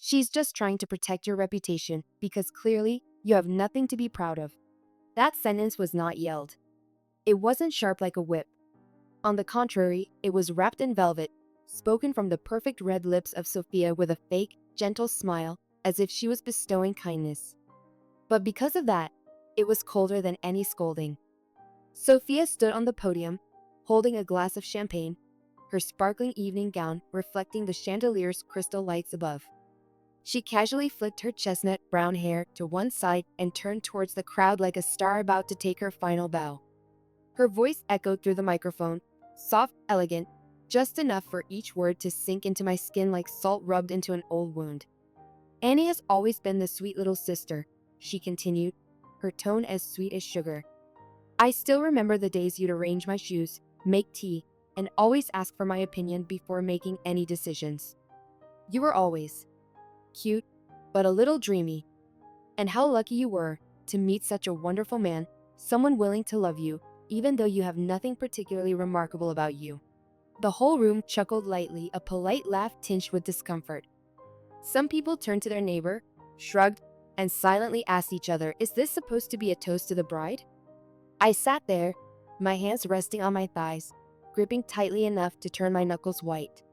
She's just trying to protect your reputation because clearly you have nothing to be proud of. That sentence was not yelled. It wasn't sharp like a whip. On the contrary, it was wrapped in velvet, spoken from the perfect red lips of Sophia with a fake, gentle smile, as if she was bestowing kindness. But because of that, it was colder than any scolding. Sophia stood on the podium, holding a glass of champagne, her sparkling evening gown reflecting the chandelier's crystal lights above. She casually flicked her chestnut brown hair to one side and turned towards the crowd like a star about to take her final bow. Her voice echoed through the microphone, soft, elegant, just enough for each word to sink into my skin like salt rubbed into an old wound. Annie has always been the sweet little sister, she continued, her tone as sweet as sugar. I still remember the days you'd arrange my shoes, make tea, and always ask for my opinion before making any decisions. You were always cute, but a little dreamy. And how lucky you were to meet such a wonderful man, someone willing to love you, even though you have nothing particularly remarkable about you. The whole room chuckled lightly, a polite laugh tinged with discomfort. Some people turned to their neighbor, shrugged, and silently asked each other, "Is this supposed to be a toast to the bride?" I sat there, my hands resting on my thighs, gripping tightly enough to turn my knuckles white.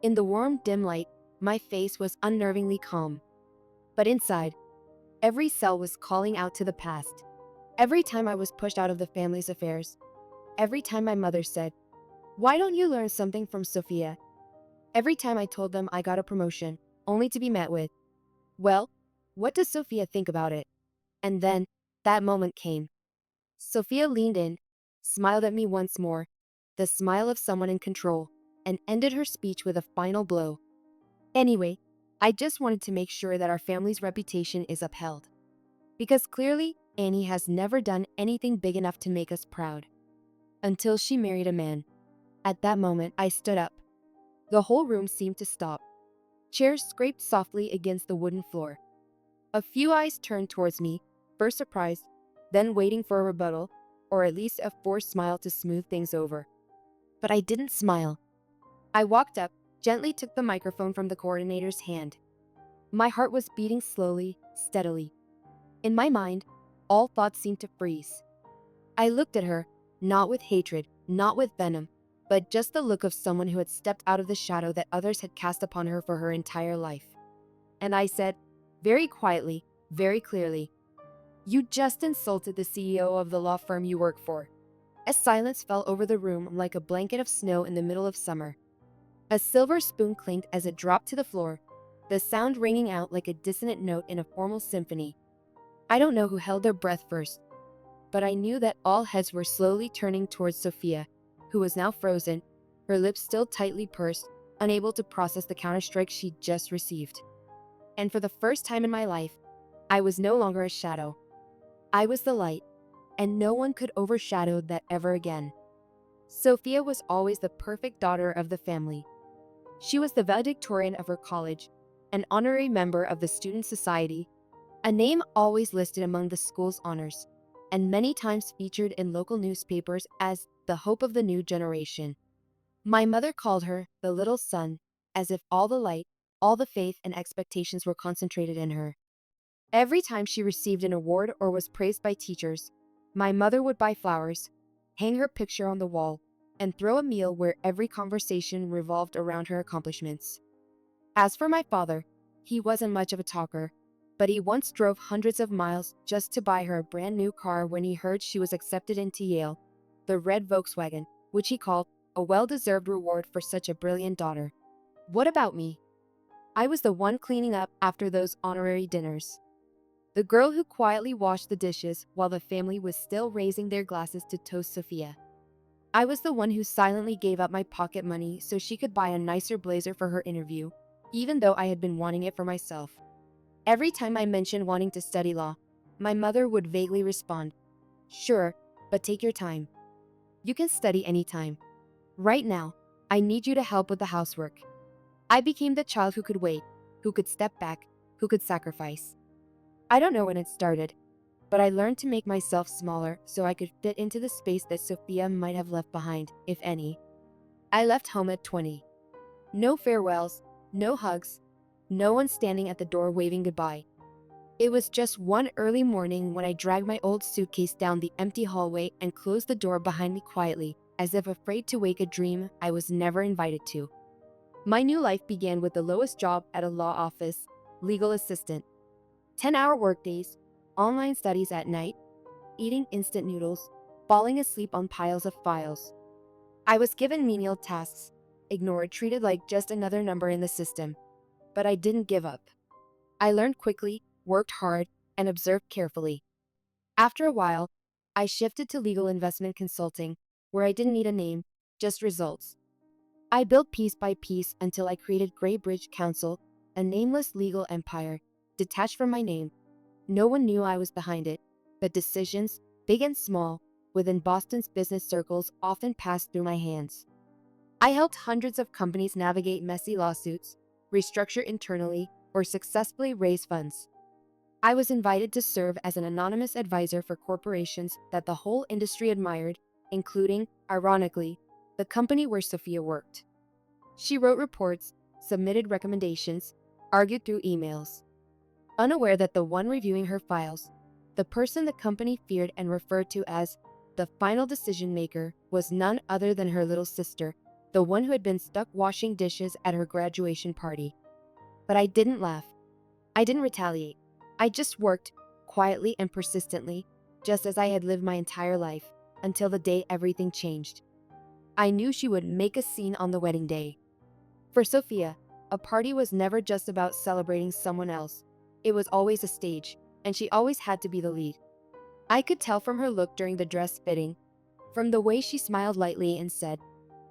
In the warm, dim light, my face was unnervingly calm. But inside, every cell was calling out to the past. Every time I was pushed out of the family's affairs, every time my mother said, "Why don't you learn something from Sophia?" Every time I told them I got a promotion, only to be met with, "Well, what does Sophia think about it?" And then, that moment came. Sophia leaned in, smiled at me once more, the smile of someone in control, and ended her speech with a final blow. "Anyway, I just wanted to make sure that our family's reputation is upheld. Because clearly, Annie has never done anything big enough to make us proud. Until she married a man." At that moment, I stood up. The whole room seemed to stop. Chairs scraped softly against the wooden floor. A few eyes turned towards me, first surprised, then waiting for a rebuttal, or at least a forced smile to smooth things over. But I didn't smile. I walked up, gently took the microphone from the coordinator's hand. My heart was beating slowly, steadily. In my mind, all thoughts seemed to freeze. I looked at her, not with hatred, not with venom, but just the look of someone who had stepped out of the shadow that others had cast upon her for her entire life. And I said, very quietly, very clearly, "You just insulted the CEO of the law firm you work for." A silence fell over the room like a blanket of snow in the middle of summer. A silver spoon clinked as it dropped to the floor, the sound ringing out like a dissonant note in a formal symphony. I don't know who held their breath first, but I knew that all heads were slowly turning towards Sophia, who was now frozen, her lips still tightly pursed, unable to process the counterstrike she'd just received. And for the first time in my life, I was no longer a shadow. I was the light, and no one could overshadow that ever again. Sophia was always the perfect daughter of the family. She was the valedictorian of her college, an honorary member of the student society, a name always listed among the school's honors, and many times featured in local newspapers as the hope of the new generation. My mother called her the little sun, as if all the light, all the faith and expectations were concentrated in her. Every time she received an award or was praised by teachers, my mother would buy flowers, hang her picture on the wall, and throw a meal where every conversation revolved around her accomplishments. As for my father, he wasn't much of a talker, but he once drove hundreds of miles just to buy her a brand new car when he heard she was accepted into Yale, the red Volkswagen, which he called a well-deserved reward for such a brilliant daughter. What about me? I was the one cleaning up after those honorary dinners. The girl who quietly washed the dishes while the family was still raising their glasses to toast Sophia. I was the one who silently gave up my pocket money so she could buy a nicer blazer for her interview, even though I had been wanting it for myself. Every time I mentioned wanting to study law, my mother would vaguely respond, "Sure, but take your time. You can study anytime. Right now, I need you to help with the housework." I became the child who could wait, who could step back, who could sacrifice. I don't know when it started, but I learned to make myself smaller so I could fit into the space that Sophia might have left behind, if any. I left home at 20. No farewells, no hugs, no one standing at the door waving goodbye. It was just one early morning when I dragged my old suitcase down the empty hallway and closed the door behind me quietly, as if afraid to wake a dream I was never invited to. My new life began with the lowest job at a law office, legal assistant. 10-hour workdays, online studies at night, eating instant noodles, falling asleep on piles of files. I was given menial tasks, ignored, treated like just another number in the system. But I didn't give up. I learned quickly, worked hard, and observed carefully. After a while, I shifted to legal investment consulting, where I didn't need a name, just results. I built piece by piece until I created Greybridge Counsel, a nameless legal empire, detached from my name. No one knew I was behind it, but decisions, big and small, within Boston's business circles often passed through my hands. I helped hundreds of companies navigate messy lawsuits, restructure internally, or successfully raise funds. I was invited to serve as an anonymous advisor for corporations that the whole industry admired, including, ironically, the company where Sophia worked. She wrote reports, submitted recommendations, argued through emails. Unaware that the one reviewing her files, the person the company feared and referred to as the final decision maker, was none other than her little sister, the one who had been stuck washing dishes at her graduation party. But I didn't laugh. I didn't retaliate. I just worked, quietly and persistently, just as I had lived my entire life, until the day everything changed. I knew she would make a scene on the wedding day. For Sophia, a party was never just about celebrating someone else. It was always a stage, and she always had to be the lead. I could tell from her look during the dress fitting, from the way she smiled lightly and said,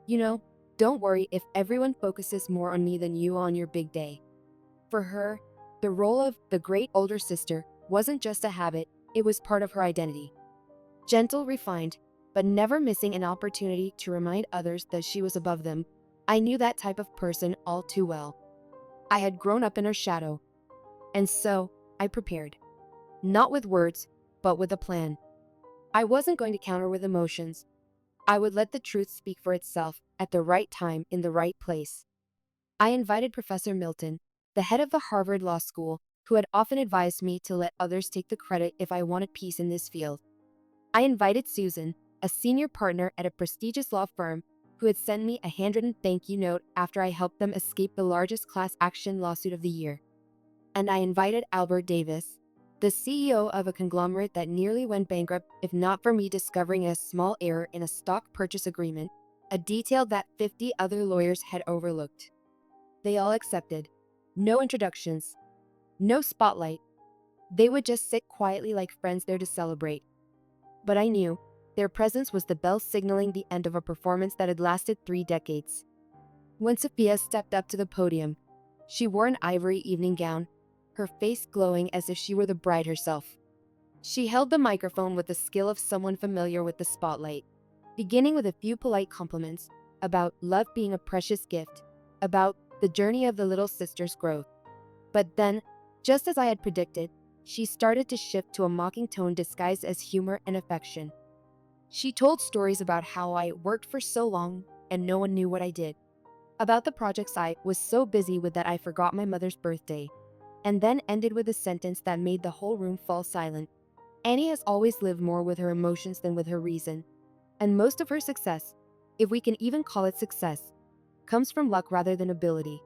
"You know, don't worry if everyone focuses more on me than you on your big day." For her, the role of the great older sister wasn't just a habit, it was part of her identity. Gentle, refined, but never missing an opportunity to remind others that she was above them. I knew that type of person all too well. I had grown up in her shadow. And so, I prepared. Not with words, but with a plan. I wasn't going to counter with emotions. I would let the truth speak for itself at the right time in the right place. I invited Professor Milton, the head of the Harvard Law School, who had often advised me to let others take the credit if I wanted peace in this field. I invited Susan, a senior partner at a prestigious law firm, who had sent me a handwritten thank you note after I helped them escape the largest class action lawsuit of the year. And I invited Albert Davis, the CEO of a conglomerate that nearly went bankrupt if not for me discovering a small error in a stock purchase agreement, a detail that 50 other lawyers had overlooked. They all accepted. No introductions. No spotlight. They would just sit quietly like friends there to celebrate. But I knew their presence was the bell signaling the end of a performance that had lasted 3 decades. When Sophia stepped up to the podium, she wore an ivory evening gown, her face glowing as if she were the bride herself. She held the microphone with the skill of someone familiar with the spotlight, beginning with a few polite compliments about love being a precious gift, about the journey of the little sister's growth. But then, just as I had predicted, she started to shift to a mocking tone disguised as humor and affection. She told stories about how I worked for so long and no one knew what I did, about the projects I was so busy with that I forgot my mother's birthday, and then ended with a sentence that made the whole room fall silent. Annie has always lived more with her emotions than with her reason, and most of her success, if we can even call it success, comes from luck rather than ability.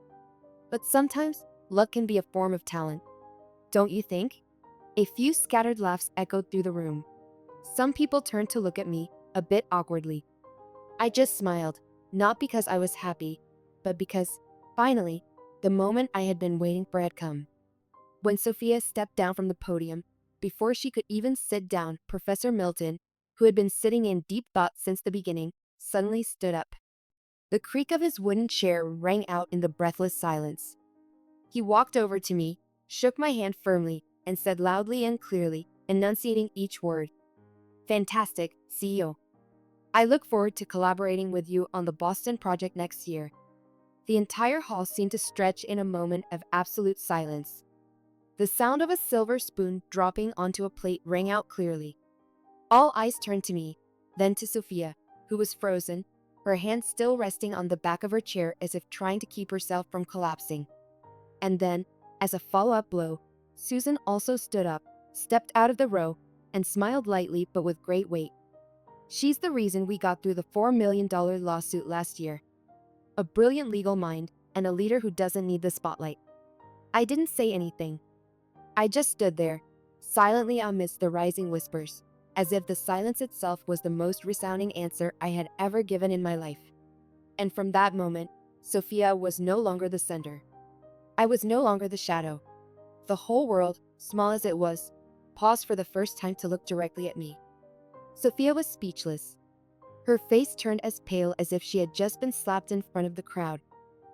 But sometimes, luck can be a form of talent. Don't you think? A few scattered laughs echoed through the room. Some people turned to look at me, a bit awkwardly. I just smiled, not because I was happy, but because, finally, the moment I had been waiting for had come. When Sophia stepped down from the podium, before she could even sit down, Professor Milton, who had been sitting in deep thought since the beginning, suddenly stood up. The creak of his wooden chair rang out in the breathless silence. He walked over to me, shook my hand firmly, and said loudly and clearly, enunciating each word, "Fantastic, CEO. I look forward to collaborating with you on the Boston project next year." The entire hall seemed to stretch in a moment of absolute silence. The sound of a silver spoon dropping onto a plate rang out clearly. All eyes turned to me, then to Sophia, who was frozen, her hand still resting on the back of her chair as if trying to keep herself from collapsing. And then, as a follow-up blow, Susan also stood up, stepped out of the row, and smiled lightly but with great weight. She's the reason we got through the $4 million lawsuit last year. A brilliant legal mind and a leader who doesn't need the spotlight. I didn't say anything. I just stood there, silently amidst the rising whispers, as if the silence itself was the most resounding answer I had ever given in my life. And from that moment, Sophia was no longer the center. I was no longer the shadow. The whole world, small as it was, paused for the first time to look directly at me. Sophia was speechless. Her face turned as pale as if she had just been slapped in front of the crowd.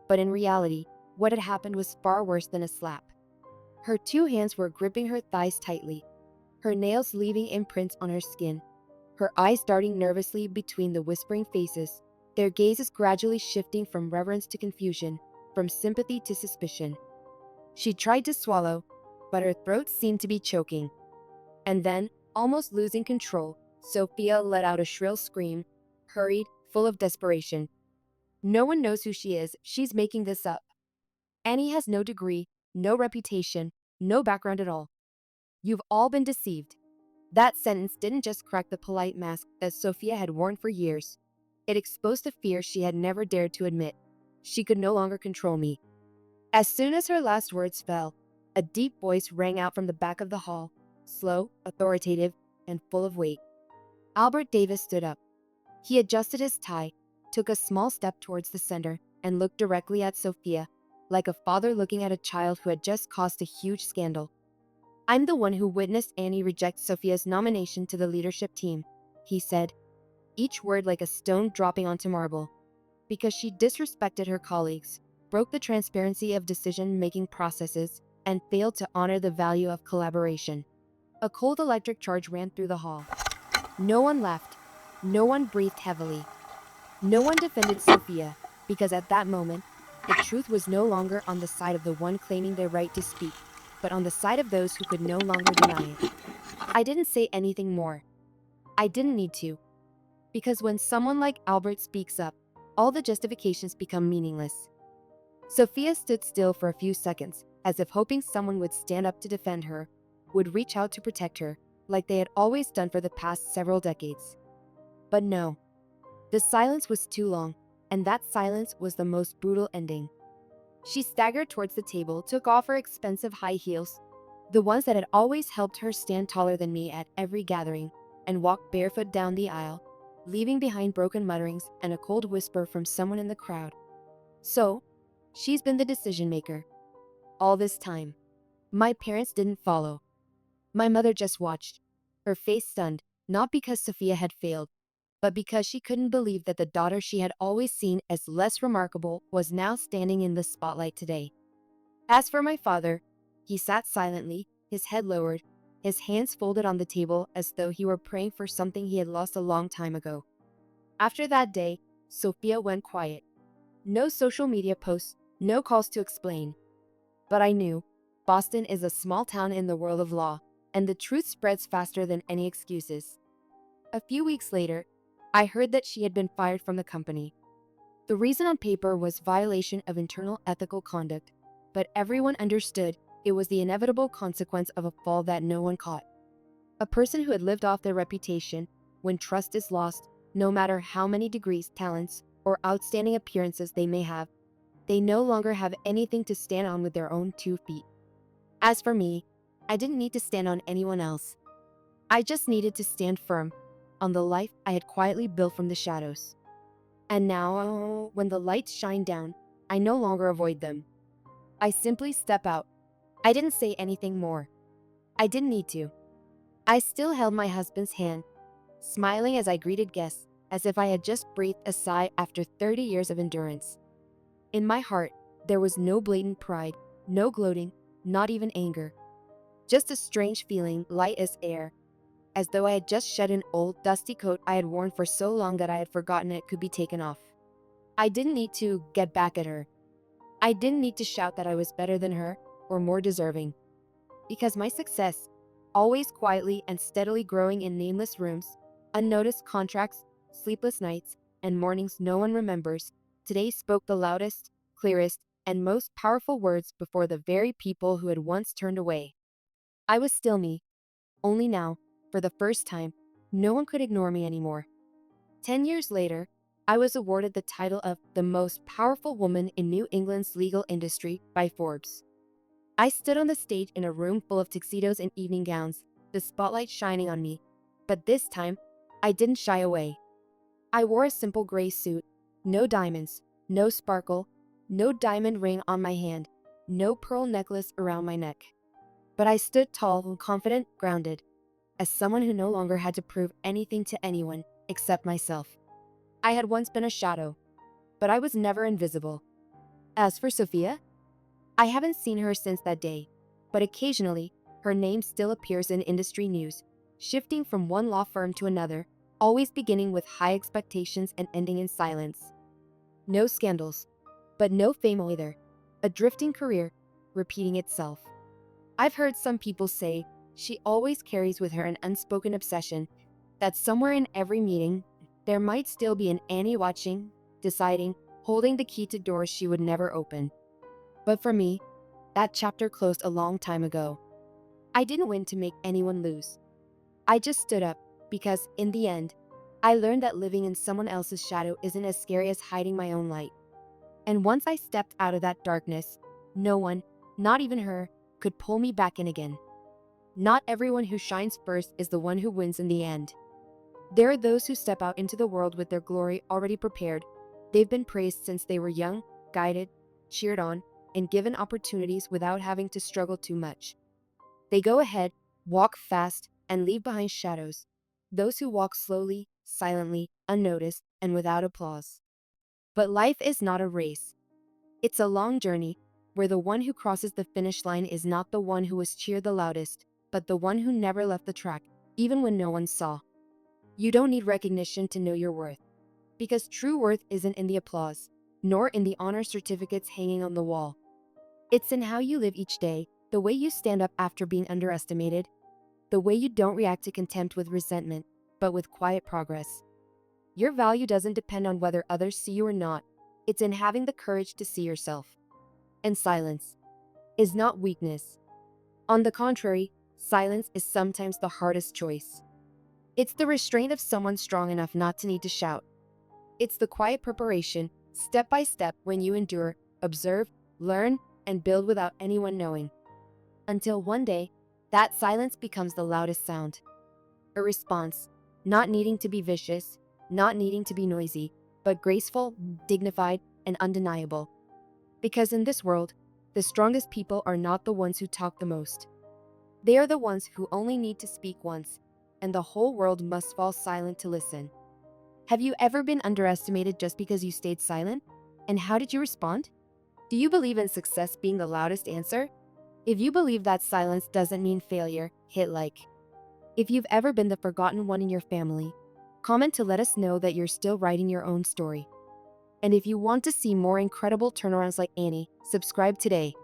But in reality, what had happened was far worse than a slap. Her two hands were gripping her thighs tightly, her nails leaving imprints on her skin, her eyes darting nervously between the whispering faces, their gazes gradually shifting from reverence to confusion, from sympathy to suspicion. She tried to swallow, but her throat seemed to be choking. And then, almost losing control, Sophia let out a shrill scream, hurried, full of desperation. No one knows who she is, she's making this up. Annie has no degree, no reputation, no background at all. You've all been deceived. That sentence didn't just crack the polite mask that Sophia had worn for years. It exposed a fear she had never dared to admit. She could no longer control me. As soon as her last words fell, a deep voice rang out from the back of the hall, slow, authoritative, and full of weight. Albert Davis stood up. He adjusted his tie, took a small step towards the center, and looked directly at Sophia, like a father looking at a child who had just caused a huge scandal. I'm the one who witnessed Annie reject Sophia's nomination to the leadership team, he said, each word like a stone dropping onto marble. Because she disrespected her colleagues, broke the transparency of decision-making processes, and failed to honor the value of collaboration. A cold electric charge ran through the hall. No one laughed. No one breathed heavily. No one defended Sophia, because at that moment, the truth was no longer on the side of the one claiming their right to speak, but on the side of those who could no longer deny it. I didn't say anything more. I didn't need to. Because when someone like Albert speaks up, all the justifications become meaningless. Sophia stood still for a few seconds, as if hoping someone would stand up to defend her, would reach out to protect her, like they had always done for the past several decades. But no. The silence was too long, and that silence was the most brutal ending. She staggered towards the table, took off her expensive high heels, the ones that had always helped her stand taller than me at every gathering, and walked barefoot down the aisle, leaving behind broken mutterings and a cold whisper from someone in the crowd. So, she's been the decision maker. All this time. My parents didn't follow. My mother just watched, her face stunned, not because Sophia had failed, but because she couldn't believe that the daughter she had always seen as less remarkable was now standing in the spotlight today. As for my father, he sat silently, his head lowered, his hands folded on the table as though he were praying for something he had lost a long time ago. After that day, Sophia went quiet. No social media posts, no calls to explain. But I knew, Boston is a small town in the world of law, and the truth spreads faster than any excuses. A few weeks later, I heard that she had been fired from the company. The reason on paper was violation of internal ethical conduct, but everyone understood it was the inevitable consequence of a fall that no one caught. A person who had lived off their reputation, when trust is lost, no matter how many degrees, talents, or outstanding appearances they may have, they no longer have anything to stand on with their own 2 feet. As for me, I didn't need to stand on anyone else. I just needed to stand firm on the life I had quietly built from the shadows. And now, when the lights shine down, I no longer avoid them. I simply step out. I didn't say anything more. I didn't need to. I still held my husband's hand, smiling as I greeted guests, as if I had just breathed a sigh after 30 years of endurance. In my heart, there was no blatant pride, no gloating, not even anger. Just a strange feeling, light as air, as though I had just shed an old, dusty coat I had worn for so long that I had forgotten it could be taken off. I didn't need to get back at her. I didn't need to shout that I was better than her or more deserving. Because my success, always quietly and steadily growing in nameless rooms, unnoticed contracts, sleepless nights, and mornings no one remembers, today spoke the loudest, clearest, and most powerful words before the very people who had once turned away. I was still me, only now, for the first time, no one could ignore me anymore. 10 years later, I was awarded the title of the most powerful woman in New England's legal industry by Forbes. I stood on the stage in a room full of tuxedos and evening gowns, the spotlight shining on me. But this time, I didn't shy away. I wore a simple gray suit, no diamonds, no sparkle, no diamond ring on my hand, no pearl necklace around my neck. But I stood tall and confident, grounded, as someone who no longer had to prove anything to anyone except myself. I had once been a shadow, but I was never invisible. As for Sophia, I haven't seen her since that day, but occasionally, her name still appears in industry news, shifting from one law firm to another, always beginning with high expectations and ending in silence. No scandals, but no fame either. A drifting career, repeating itself. I've heard some people say she always carries with her an unspoken obsession that somewhere in every meeting, there might still be an Annie watching, deciding, holding the key to doors she would never open. But for me, that chapter closed a long time ago. I didn't win to make anyone lose. I just stood up because, in the end, I learned that living in someone else's shadow isn't as scary as hiding my own light. And once I stepped out of that darkness, no one, not even her, could pull me back in again. Not everyone who shines first is the one who wins in the end. There are those who step out into the world with their glory already prepared. They've been praised since they were young, guided, cheered on, and given opportunities without having to struggle too much. They go ahead, walk fast, and leave behind shadows. Those who walk slowly, silently, unnoticed, and without applause. But life is not a race. It's a long journey, where the one who crosses the finish line is not the one who was cheered the loudest, but the one who never left the track, even when no one saw. You don't need recognition to know your worth, because true worth isn't in the applause, nor in the honor certificates hanging on the wall. It's in how you live each day, the way you stand up after being underestimated, the way you don't react to contempt with resentment, but with quiet progress. Your value doesn't depend on whether others see you or not. It's in having the courage to see yourself. And silence is not weakness. On the contrary, silence is sometimes the hardest choice. It's the restraint of someone strong enough not to need to shout. It's the quiet preparation, step by step, when you endure, observe, learn, and build without anyone knowing. Until one day, that silence becomes the loudest sound. A response, not needing to be vicious, not needing to be noisy, but graceful, dignified, and undeniable. Because in this world, the strongest people are not the ones who talk the most. They are the ones who only need to speak once, and the whole world must fall silent to listen. Have you ever been underestimated just because you stayed silent? And how did you respond? Do you believe in success being the loudest answer? If you believe that silence doesn't mean failure, hit like. If you've ever been the forgotten one in your family, comment to let us know that you're still writing your own story. And if you want to see more incredible turnarounds like Annie, subscribe today.